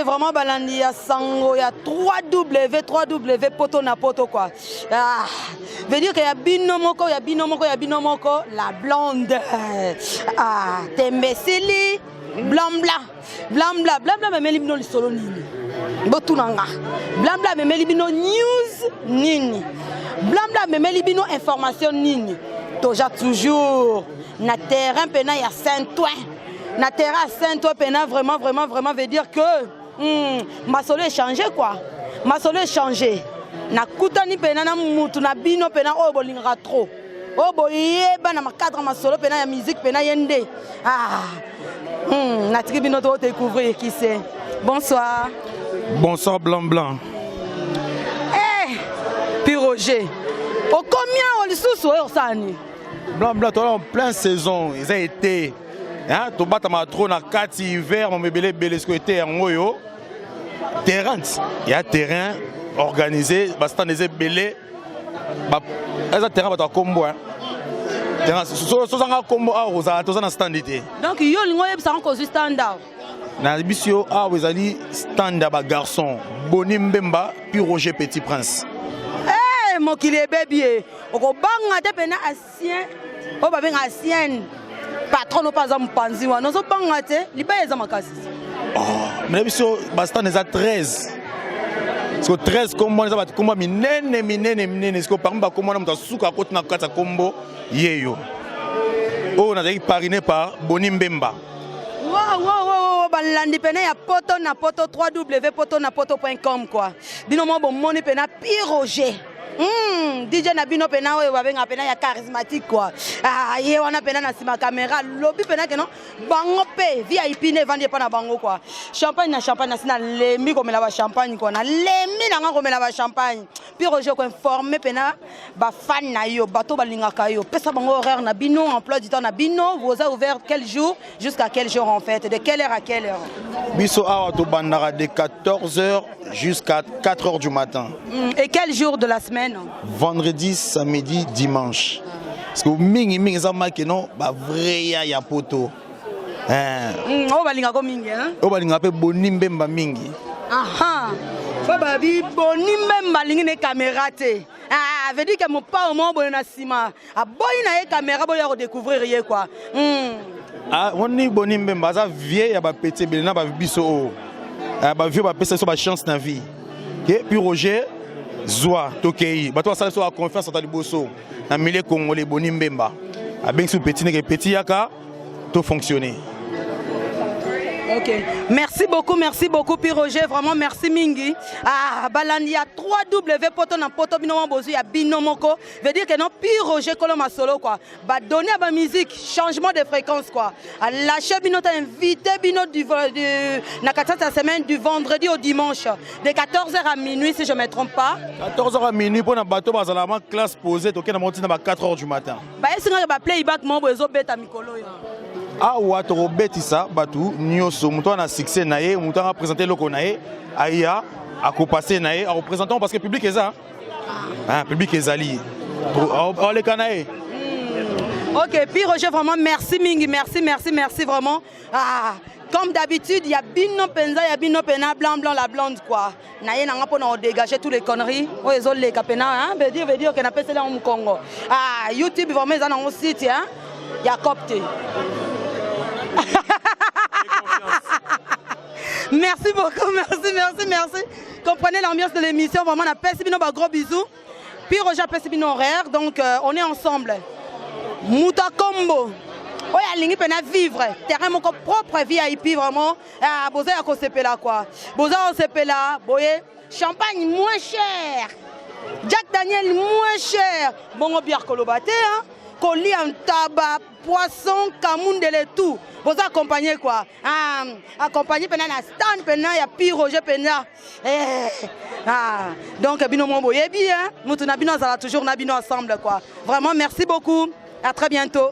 vraiment balandi ya sango ya 3W poto na poto quoi. Ah, veut dire que ya bino moko la blonde. Ah, tembesili blabla memeli bino lisolo nini. Botunanga. Blabla memeli bino news nini. Blabla memeli bino information nini. Toja toujours na terrain pena ya Saint-Ouen. Na terrain Saint-Ouen pena vraiment veut dire que ma solo est changé quoi. Ma solo est changé. Na kutani pena na mutu na bino pena o bolinga trop. O boyeba na makadra ma solo pena ya musique pena yende. Ah. Na tribune to découvrir qui c'est. Bonsoir. Bonsoir Blanc. Eh, puis Roger. Au combien on le sous au sani? Blanc, toi en pleine saison, ils ont été. Hein, tu bats ma trône à 4 hiver, on me belé ce que était en Oyo. Terrain, il y a terrain organisé, bastant des belé. Bah, terrain va combo. Terrain, so un combo à Rosa, tous en standité. Donc yo lingoye ça en cause standard. Na bisio a vous allez standard ba garçon, Boni Mbemba puis Roger Petit Prince. Eh mon qu'il est bébé. Oko banga te pena ancien. O ba benga ancienne. Patron no pas am panzi wa. No so banga te liba eza makasi. Oh, mais bisio bastant des 13. Parce que 13 combo ça va combo minene parce que par exemple combo na mutasuka côté na kata combo yeyo. Oh, on a été pariné par Boni Mbemba. Wow, balandi pena ya poto na poto 3W poto na poto.com quoi. Bino mo bon moni pena Roger. DJ na bino pena we babenga pena ya charismatique quoi. Ah ye wana pena na sima caméra lobby pena que non bango pe VIP ne vendre pas na bango quoi. Champagne na sina lemi comme la champagne quoi na lemi na comme la champagne. Puis Roger ko informer pena ba fan na yo bato balinga kayo. Pesa bango horaire na bino emploi du temps na bino vous avez ouvert quel jour jusqu'à quel jour en fait de quelle heure à quelle heure? Biso awa to bandara de 14h jusqu'à 4h du matin. Et quel jour de la semaine? Vendredi, samedi, dimanche. Parce que mingi ça marque non ba vrai ya poto. O balinga ko mingi hein? O balinga pe Boni Mbemba mingi. Aha. Baba bi Boni Mbemba lingi ne caméra te. Ah, veut dire que mon pas au moment bon na sima. A boy na caméra boy ya redécouvrir rien quoi. Ah, on ni Boni Mbemba ça vieille ya ba petit belena ba biso. Ah ba vieux ba pesa so ba chance na vie. Et puis Roger Zoa Tokei, bato ça sur la confiance dans le bosso. Na milieu congolais Boni Mbemba. A bien sous petit yaka tout fonctionner. Ok, merci beaucoup puis Roger, vraiment merci mingi. Ah, balandi a 3W poto na poto bino bozu ya bino moko. Veut dire que non puis Roger koloma solo quoi. Ba donner à ba musique changement de fréquence quoi. À lâcher bino ta invité bino du na katata semaine du vendredi au dimanche de 14h à minuit si je me trompe pas. 14h à minuit pour na bateau bazalama classe posée toké na monter na 4h du matin. Ba esinga ba playback mo bozo beta mikolo ya. Ah ouais, tu robetisa batu nyoso muto na succès nae muto a présenté loko nae aya a passer nae a représentant parce que public est ça. Ah, public est ali. Oh les canae. OK, puis Roger vraiment merci mingi, merci vraiment. Ah, comme d'habitude, il y a bino penza, il y a bino pena blanc la blonde quoi. Naye nanga pour nous dégager tous les conneries. Oh ils ont les capena hein, veut dire que na pesa là au Congo. Ah, YouTube vraiment ils ont un site hein. Il y a copté. Merci beaucoup, merci. Comprenez l'ambiance de l'émission, vraiment on a Pessibino, gros bisous. Puis Roger Pessibino horaire, donc on est ensemble. Mouta Combo. Oh ya lingi pena vivre. Terrain mon propre VIP vraiment. Ah boza ya kosepela quoi. Boza osepela, boye champagne moins cher. Jack Daniel moins cher. Bongo bière kolobate hein. Colis en tabac, poisson, camoun de tout. Vous accompagnez quoi? Ah, accompagné pendant la stand, pendant il y a pire Roger pendant. Ah, donc bino mon boye bien. Nous tous nabino ça toujours nabino ensemble quoi. Vraiment merci beaucoup. À très bientôt.